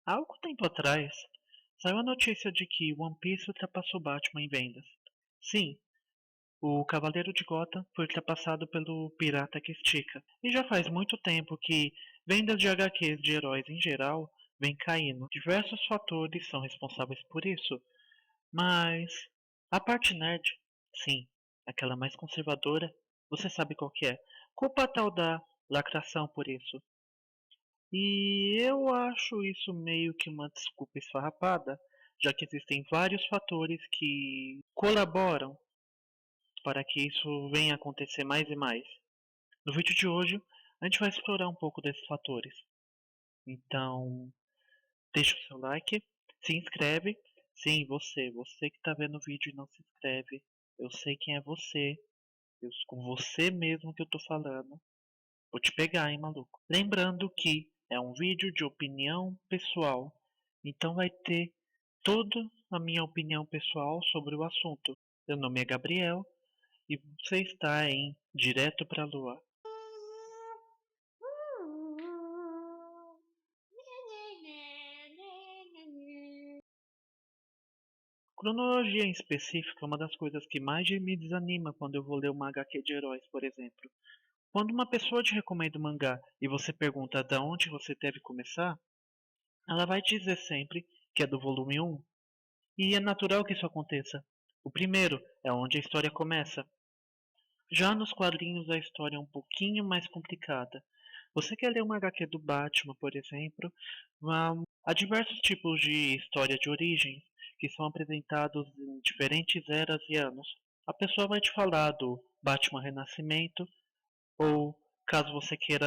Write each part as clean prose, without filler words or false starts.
Há algum tempo atrás, saiu a notícia de que One Piece ultrapassou Batman em vendas. Sim, o Cavaleiro de Gotham foi ultrapassado pelo Pirata que Estica. E já faz muito tempo que vendas de HQs de heróis em geral vêm caindo. Diversos fatores são responsáveis por isso, mas a parte nerd, sim, aquela mais conservadora, você sabe qual que é. Culpa a tal da lacração por isso. E eu acho isso meio que uma desculpa esfarrapada, já que existem vários fatores que colaboram para que isso venha a acontecer mais e mais. No vídeo de hoje, a gente vai explorar um pouco desses fatores. Então, deixa o seu like, se inscreve. Sim, você que está vendo o vídeo e não se inscreve. Eu sei quem é você, com você mesmo que eu tô falando. Vou te pegar, hein, maluco. Lembrando que é um vídeo de opinião pessoal, então vai ter toda a minha opinião pessoal sobre o assunto. Meu nome é Gabriel e você está em Direto pra Lua. Cronologia em específico é uma das coisas que mais me desanima quando eu vou ler uma HQ de heróis, por exemplo. Quando uma pessoa te recomenda um mangá e você pergunta de onde você deve começar, ela vai dizer sempre que é do volume 1. E é natural que isso aconteça. O primeiro é onde a história começa. Já nos quadrinhos a história é um pouquinho mais complicada. Você quer ler uma HQ do Batman, por exemplo? Há diversos tipos de história de origem que são apresentados em diferentes eras e anos. A pessoa vai te falar do Batman Renascimento, ou caso você queira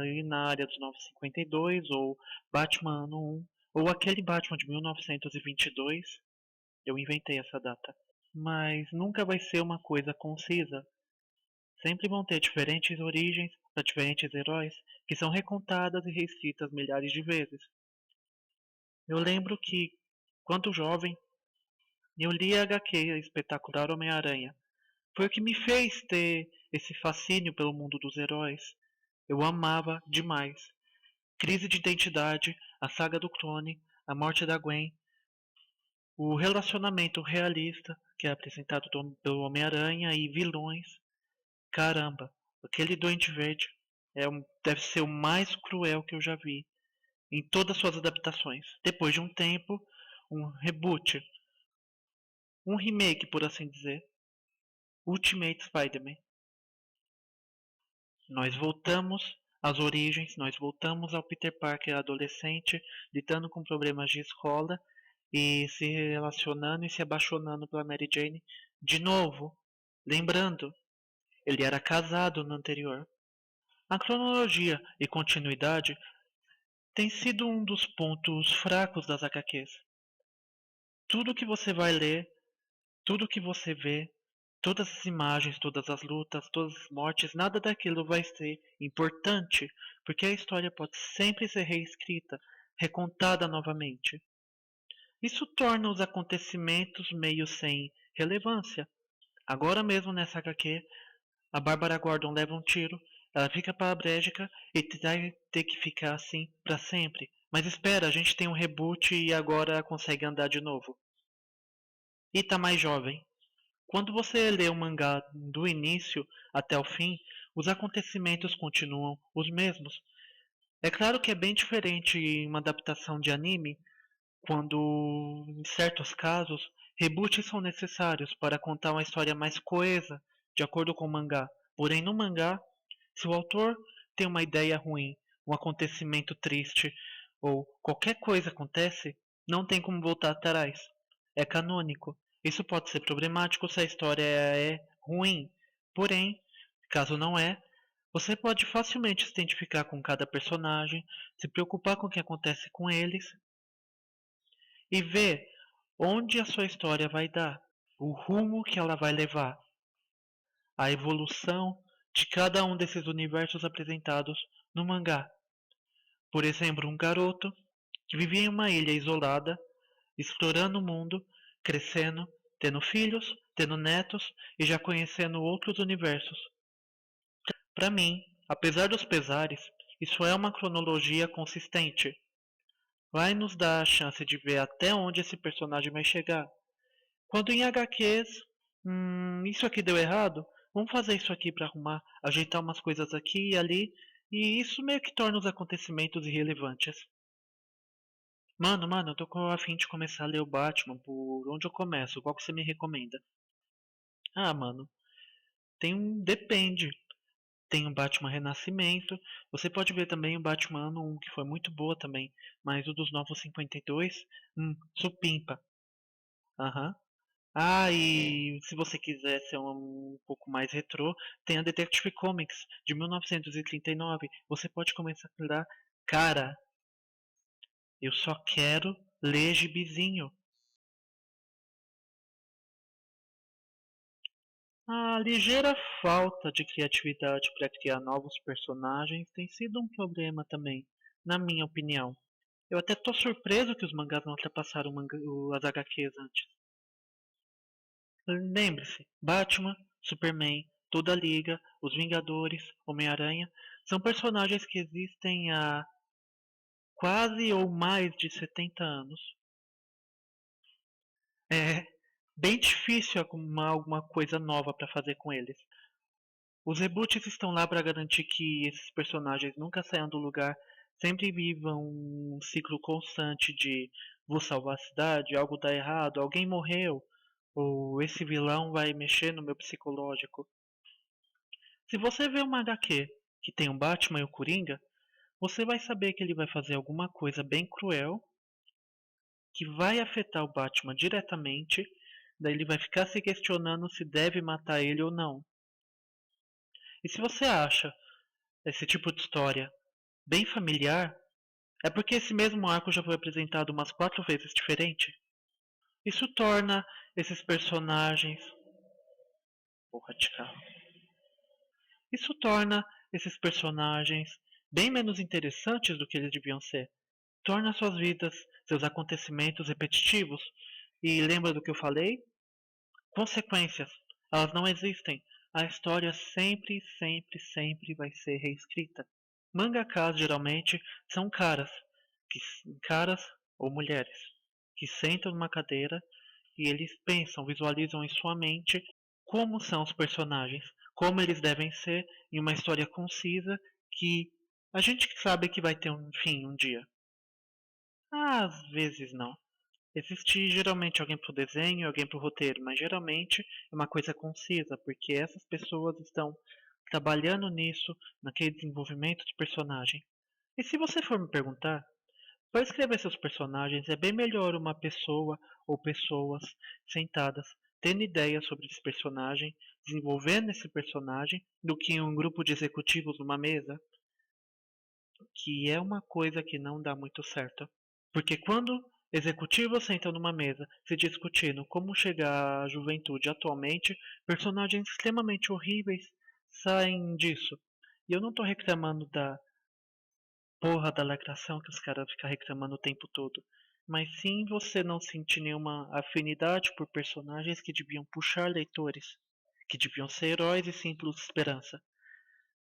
ir na área dos 952, ou Batman Ano 1, ou aquele Batman de 1922. Eu inventei essa data. Mas nunca vai ser uma coisa concisa. Sempre vão ter diferentes origens para diferentes heróis que são recontadas e reescritas milhares de vezes. Eu lembro que, quando jovem, eu li a HQ Espetacular Homem-Aranha. Foi o que me fez ter esse fascínio pelo mundo dos heróis. Eu amava demais. Crise de identidade, a saga do clone, a morte da Gwen, o relacionamento realista que é apresentado pelo Homem-Aranha e vilões. Caramba, aquele Doente Verde deve ser o mais cruel que eu já vi em todas suas adaptações. Depois de um tempo, um reboot, um remake, por assim dizer, Ultimate Spider-Man. Nós voltamos às origens, nós voltamos ao Peter Parker adolescente, lidando com problemas de escola e se relacionando e se apaixonando pela Mary Jane de novo. Lembrando, ele era casado no anterior. A cronologia e continuidade tem sido um dos pontos fracos das HQs. Tudo que você vai ler, tudo que você vê, todas as imagens, todas as lutas, todas as mortes, nada daquilo vai ser importante, porque a história pode sempre ser reescrita, recontada novamente. Isso torna os acontecimentos meio sem relevância. Agora mesmo nessa HQ, a Bárbara Gordon leva um tiro, ela fica paraplégica e vai ter que ficar assim para sempre. Mas espera, a gente tem um reboot e agora consegue andar de novo. E tá mais jovem. Quando você lê o mangá do início até o fim, os acontecimentos continuam os mesmos. É claro que é bem diferente em uma adaptação de anime, quando, em certos casos, reboots são necessários para contar uma história mais coesa, de acordo com o mangá. Porém, no mangá, se o autor tem uma ideia ruim, um acontecimento triste ou qualquer coisa acontece, não tem como voltar atrás. É canônico. Isso pode ser problemático se a história é ruim. Porém, caso não é, você pode facilmente se identificar com cada personagem, se preocupar com o que acontece com eles e ver onde a sua história vai dar, o rumo que ela vai levar, a evolução de cada um desses universos apresentados no mangá. Por exemplo, um garoto que vivia em uma ilha isolada, explorando o mundo, crescendo, tendo filhos, tendo netos e já conhecendo outros universos. Para mim, apesar dos pesares, isso é uma cronologia consistente. vai nos dar a chance de ver até onde esse personagem vai chegar. Quando em HQs, isso aqui deu errado, vamos fazer isso aqui para arrumar, ajeitar umas coisas aqui e ali, e isso meio que torna os acontecimentos irrelevantes. Mano, eu tô com a fim de começar a ler o Batman, por onde eu começo? Qual que você me recomenda? Ah, mano, depende. Tem o Batman Renascimento. Você pode ver também o Batman Ano 1, que foi muito boa também. Mas o dos Novos 52, supimpa. Aham. Ah, e se você quiser ser um pouco mais retrô, tem a Detective Comics de 1939. Você pode começar a ler. Cara, eu só quero ler gibizinho. A ligeira falta de criatividade para criar novos personagens tem sido um problema também, na minha opinião. Eu até tô surpreso que os mangás não ultrapassaram as HQs antes. Lembre-se, Batman, Superman, toda a Liga, os Vingadores, Homem-Aranha, são personagens que existem há quase ou mais de 70 anos. É bem difícil arrumar alguma coisa nova para fazer com eles. Os reboots estão lá para garantir que esses personagens nunca saiam do lugar, sempre vivam um ciclo constante de vou salvar a cidade, algo dá errado, alguém morreu, ou esse vilão vai mexer no meu psicológico. Se você vê uma HQ que tem um Batman e o Coringa, você vai saber que ele vai fazer alguma coisa bem cruel que vai afetar o Batman diretamente, daí ele vai ficar se questionando se deve matar ele ou não. E se você acha esse tipo de história bem familiar, é porque esse mesmo arco já foi apresentado umas 4 vezes diferente. Isso torna esses personagens. Porra de carro. Isso torna esses personagens bem menos interessantes do que eles deviam ser. Torna suas vidas, seus acontecimentos repetitivos. E lembra do que eu falei? Consequências. Elas não existem. A história sempre, sempre, sempre vai ser reescrita. Mangakas geralmente são que, caras ou mulheres, que sentam numa cadeira e eles pensam, visualizam em sua mente como são os personagens, como eles devem ser em uma história concisa que a gente sabe que vai ter um fim um dia. Às vezes não. Existe geralmente alguém pro desenho e alguém pro roteiro, mas geralmente é uma coisa concisa, porque essas pessoas estão trabalhando nisso, naquele desenvolvimento de personagem. E se você for me perguntar, para escrever seus personagens é bem melhor uma pessoa ou pessoas sentadas tendo ideias sobre esse personagem, desenvolvendo esse personagem, do que um grupo de executivos numa mesa, que é uma coisa que não dá muito certo. Porque quando executivos sentam numa mesa se discutindo como chegar à juventude atualmente, personagens extremamente horríveis saem disso. E eu não estou reclamando da porra da lacração que os caras ficam reclamando o tempo todo. Mas sim você não sentir nenhuma afinidade por personagens que deviam puxar leitores, que deviam ser heróis e simples esperança.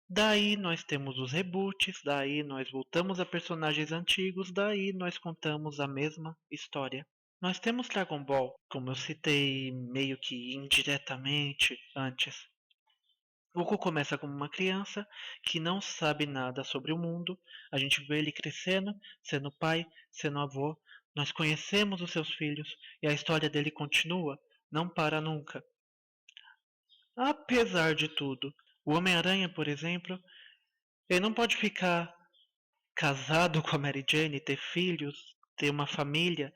Daí nós temos os reboots, daí nós voltamos a personagens antigos, daí nós contamos a mesma história. Nós temos Dragon Ball, como eu citei meio que indiretamente antes. Goku começa como uma criança que não sabe nada sobre o mundo. A gente vê ele crescendo, sendo pai, sendo avô. Nós conhecemos os seus filhos e a história dele continua, não para nunca. Apesar de tudo, o Homem-Aranha, por exemplo, ele não pode ficar casado com a Mary Jane, ter filhos, ter uma família,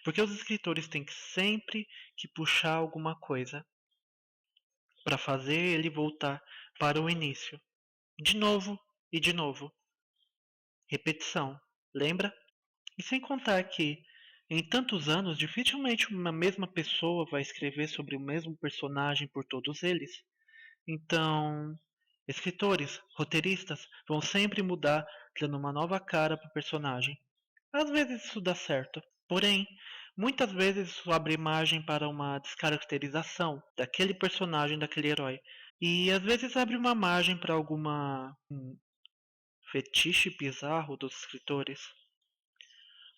porque os escritores têm sempre que puxar alguma coisa para fazer ele voltar para o início. De novo e de novo. Repetição. Lembra? E sem contar que, em tantos anos, dificilmente uma mesma pessoa vai escrever sobre o mesmo personagem por todos eles. Então, escritores, roteiristas vão sempre mudar, dando uma nova cara para o personagem. Às vezes isso dá certo, porém, muitas vezes isso abre margem para uma descaracterização daquele personagem, daquele herói. E às vezes abre uma margem para alguma fetiche bizarro dos escritores.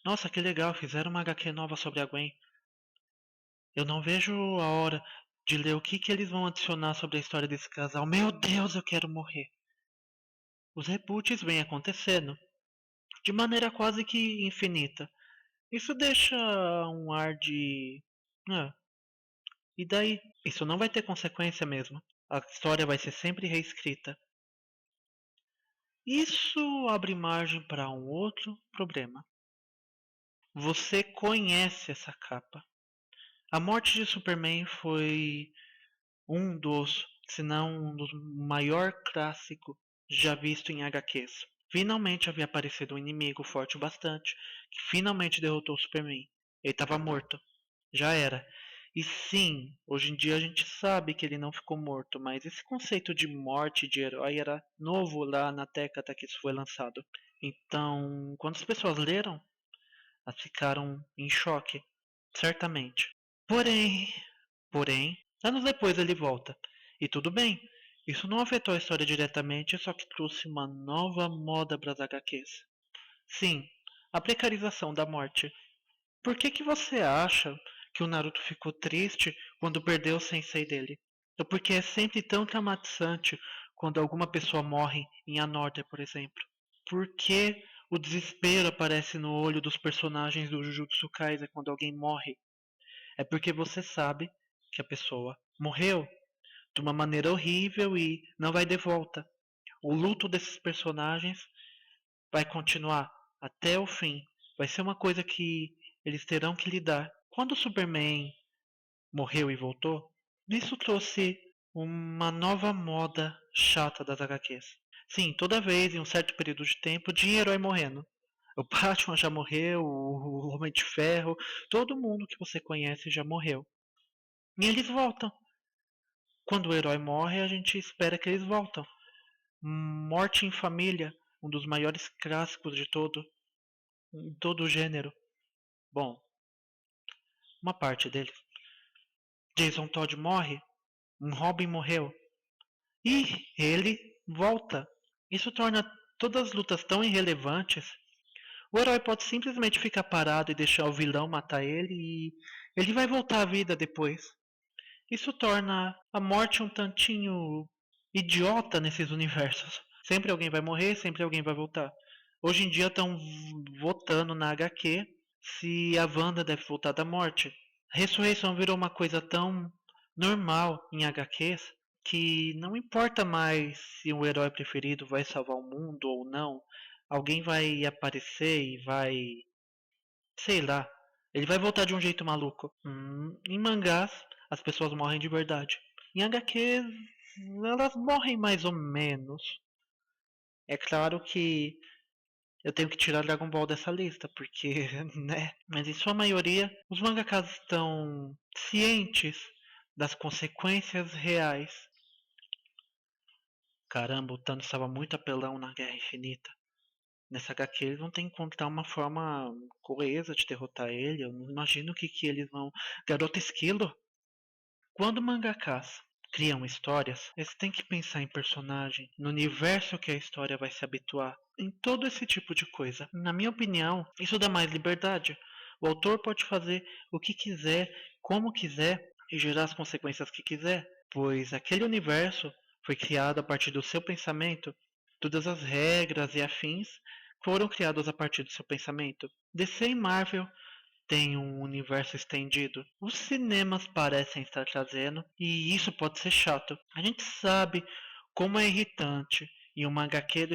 Nossa, que legal, fizeram uma HQ nova sobre a Gwen. Eu não vejo a hora de ler o que eles vão adicionar sobre a história desse casal. Meu Deus, eu quero morrer. Os reboots vêm acontecendo de maneira quase que infinita. Isso deixa um ar de. Ah, e daí? Isso não vai ter consequência mesmo. A história vai ser sempre reescrita. Isso abre margem para um outro problema. Você conhece essa capa. A morte de Superman foi um dos, se não um dos maior clássico já visto em HQs. Finalmente havia aparecido um inimigo forte o bastante, que finalmente derrotou o Superman. Ele estava morto. Já era. E sim, hoje em dia a gente sabe que ele não ficou morto, mas esse conceito de morte de herói era novo lá na década que isso foi lançado. Então, quando as pessoas leram, elas ficaram em choque, certamente. Porém, porém, anos depois ele volta. E tudo bem, isso não afetou a história diretamente, só que trouxe uma nova moda para as HQs. Sim, a precarização da morte. Por que você acha que o Naruto ficou triste quando perdeu o sensei dele? Ou porque é sempre tão traumatizante quando alguma pessoa morre em Anorta, por exemplo? Por que o desespero aparece no olho dos personagens do Jujutsu Kaisen quando alguém morre? É porque você sabe que a pessoa morreu de uma maneira horrível e não vai de volta. O luto desses personagens vai continuar até o fim. Vai ser uma coisa que eles terão que lidar. Quando o Superman morreu e voltou, isso trouxe uma nova moda chata das HQs. Sim, toda vez em um certo período de tempo, tinha herói morrendo. O Batman já morreu, o Homem de Ferro, todo mundo que você conhece já morreu. E eles voltam. Quando o herói morre, a gente espera que eles voltam. Morte em Família, um dos maiores clássicos de todo o gênero. Bom, uma parte dele. Jason Todd morre, um Robin morreu. E ele volta. Isso torna todas as lutas tão irrelevantes. O herói pode simplesmente ficar parado e deixar o vilão matar ele e ele vai voltar à vida depois. Isso torna a morte um tantinho idiota nesses universos. Sempre alguém vai morrer, sempre alguém vai voltar. Hoje em dia estão votando na HQ se a Wanda deve voltar da morte. Ressurreição virou uma coisa tão normal em HQs que não importa mais se o herói preferido vai salvar o mundo ou não. Alguém vai aparecer e vai. Sei lá. Ele vai voltar de um jeito maluco. Em mangás, as pessoas morrem de verdade. Em HQs, elas morrem mais ou menos. É claro que eu tenho que tirar Dragon Ball dessa lista, porque, né? Mas em sua maioria, os mangakas estão cientes das consequências reais. Caramba, o Thanos estava muito apelão na Guerra Infinita. Nessa HQ eles vão ter que encontrar uma forma coesa de derrotar ele. Eu não imagino que eles vão. Garota Esquilo? Quando mangakas criam histórias, eles têm que pensar em personagem, no universo que a história vai se habituar, em todo esse tipo de coisa. Na minha opinião, isso dá mais liberdade. O autor pode fazer o que quiser, como quiser e gerar as consequências que quiser, pois aquele universo foi criado a partir do seu pensamento. Todas as regras e afins foram criadas a partir do seu pensamento. DC e Marvel tem um universo estendido. Os cinemas parecem estar trazendo, e isso pode ser chato. A gente sabe como é irritante em uma HQ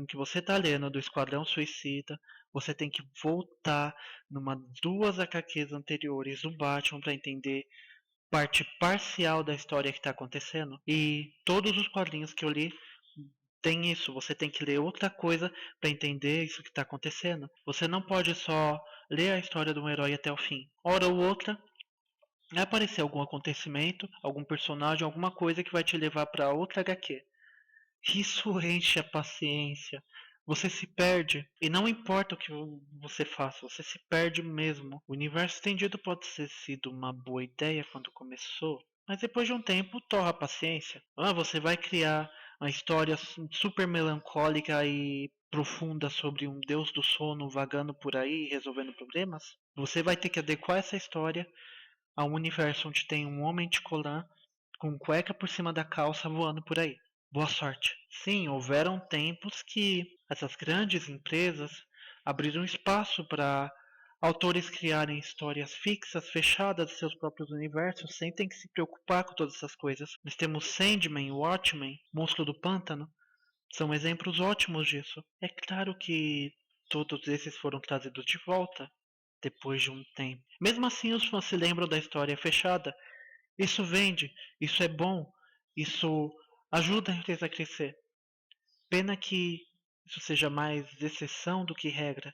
que você está lendo do Esquadrão Suicida, você tem que voltar numa duas HQs anteriores do Batman para entender parte parcial da história que está acontecendo. E todos os quadrinhos que eu li tem isso, você tem que ler outra coisa para entender isso que está acontecendo. Você não pode só ler a história de um herói até o fim. Hora ou outra, vai aparecer algum acontecimento, algum personagem, alguma coisa que vai te levar para outra HQ. Isso enche a paciência. Você se perde e não importa o que você faça, você se perde mesmo. O universo estendido pode ter sido uma boa ideia quando começou, mas depois de um tempo torra a paciência. Você vai criar uma história super melancólica e profunda sobre um deus do sono vagando por aí resolvendo problemas, você vai ter que adequar essa história a um universo onde tem um homem de colã com cueca por cima da calça voando por aí. Boa sorte. Sim, houveram tempos que essas grandes empresas abriram espaço para autores criarem histórias fixas, fechadas de seus próprios universos, sem ter que se preocupar com todas essas coisas. Nós temos Sandman, Watchmen, Monstro do Pântano, são exemplos ótimos disso. É claro que todos esses foram trazidos de volta depois de um tempo. Mesmo assim, os fãs se lembram da história fechada. Isso vende, isso é bom, isso ajuda a empresa a crescer. Pena que isso seja mais exceção do que regra.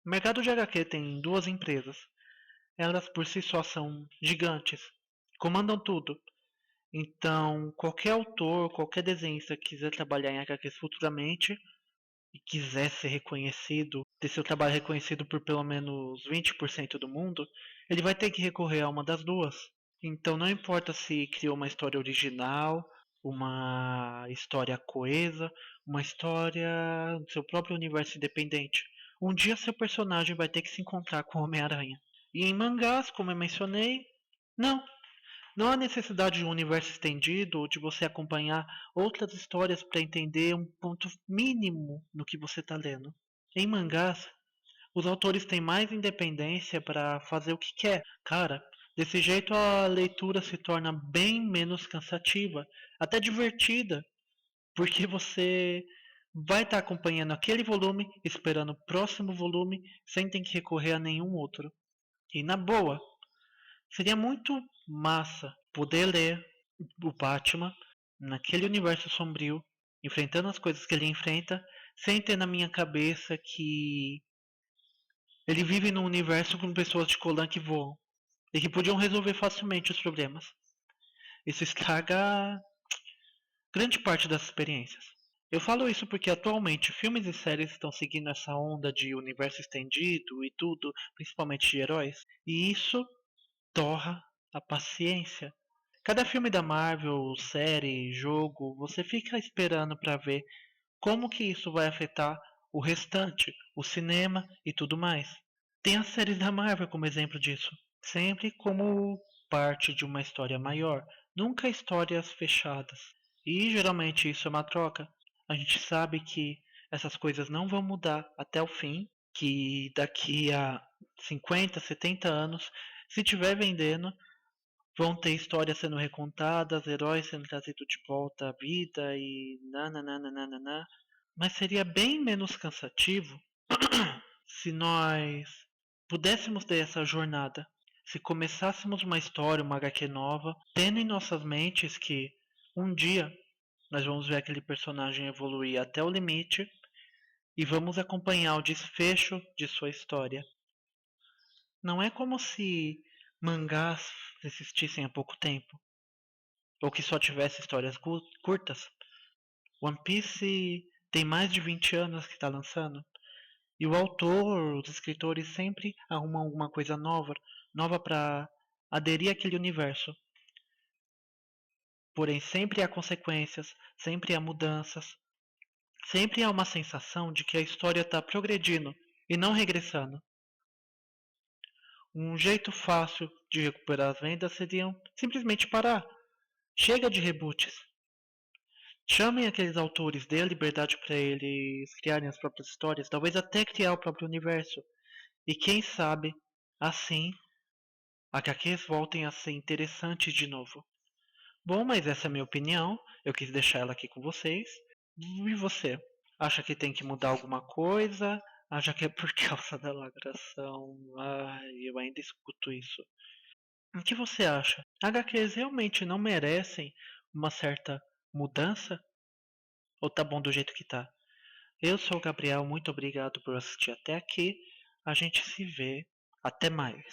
O mercado de HQ tem duas empresas. Elas por si só são gigantes, comandam tudo. Então, qualquer autor, qualquer desenhista que quiser trabalhar em HQs futuramente e quiser ser reconhecido, ter seu trabalho reconhecido por pelo menos 20% do mundo, ele vai ter que recorrer a uma das duas. Então não importa se criou uma história original, uma história coesa, uma história do seu próprio universo independente. Um dia seu personagem vai ter que se encontrar com o Homem-Aranha. E em mangás, como eu mencionei, não. Não há necessidade de um universo estendido ou de você acompanhar outras histórias para entender um ponto mínimo no que você está lendo. Em mangás, os autores têm mais independência para fazer o que quer. Cara, desse jeito a leitura se torna bem menos cansativa, até divertida, porque você vai estar acompanhando aquele volume, esperando o próximo volume, sem ter que recorrer a nenhum outro. E na boa, seria muito massa poder ler o Batman naquele universo sombrio, enfrentando as coisas que ele enfrenta, sem ter na minha cabeça que ele vive num universo com pessoas de Colan que voam e que podiam resolver facilmente os problemas. Isso estraga grande parte das experiências. Eu falo isso porque atualmente filmes e séries estão seguindo essa onda de universo estendido e tudo, principalmente de heróis, e isso torra a paciência. Cada filme da Marvel, série, jogo, você fica esperando para ver como que isso vai afetar o restante, o cinema e tudo mais. Tem as séries da Marvel como exemplo disso, sempre como parte de uma história maior, nunca histórias fechadas. E geralmente isso é uma troca. A gente sabe que essas coisas não vão mudar até o fim, que daqui a 50, 70 anos, se tiver vendendo, vão ter histórias sendo recontadas, heróis sendo trazidos de volta à vida e nananana. Mas seria bem menos cansativo se nós pudéssemos ter essa jornada. Se começássemos uma história, uma HQ nova, tendo em nossas mentes que um dia nós vamos ver aquele personagem evoluir até o limite e vamos acompanhar o desfecho de sua história. Não é como se mangás existissem há pouco tempo, ou que só tivesse histórias curtas. One Piece tem mais de 20 anos que está lançando. E o autor, os escritores sempre arrumam alguma coisa nova, nova para aderir àquele universo. Porém, sempre há consequências, sempre há mudanças, sempre há uma sensação de que a história está progredindo e não regressando. Um jeito fácil de recuperar as vendas seria simplesmente parar. Chega de reboots. Chamem aqueles autores, dê a liberdade para eles criarem as próprias histórias, talvez até criar o próprio universo. E quem sabe, assim, HQs voltem a ser interessantes de novo. Bom, mas essa é a minha opinião. Eu quis deixar ela aqui com vocês. E você? Acha que tem que mudar alguma coisa? Acha que é por causa da lacração? Ai, eu ainda escuto isso. O que você acha? HQs realmente não merecem uma certa mudança? Ou tá bom do jeito que tá? Eu sou o Gabriel, muito obrigado por assistir até aqui. A gente se vê. Até mais.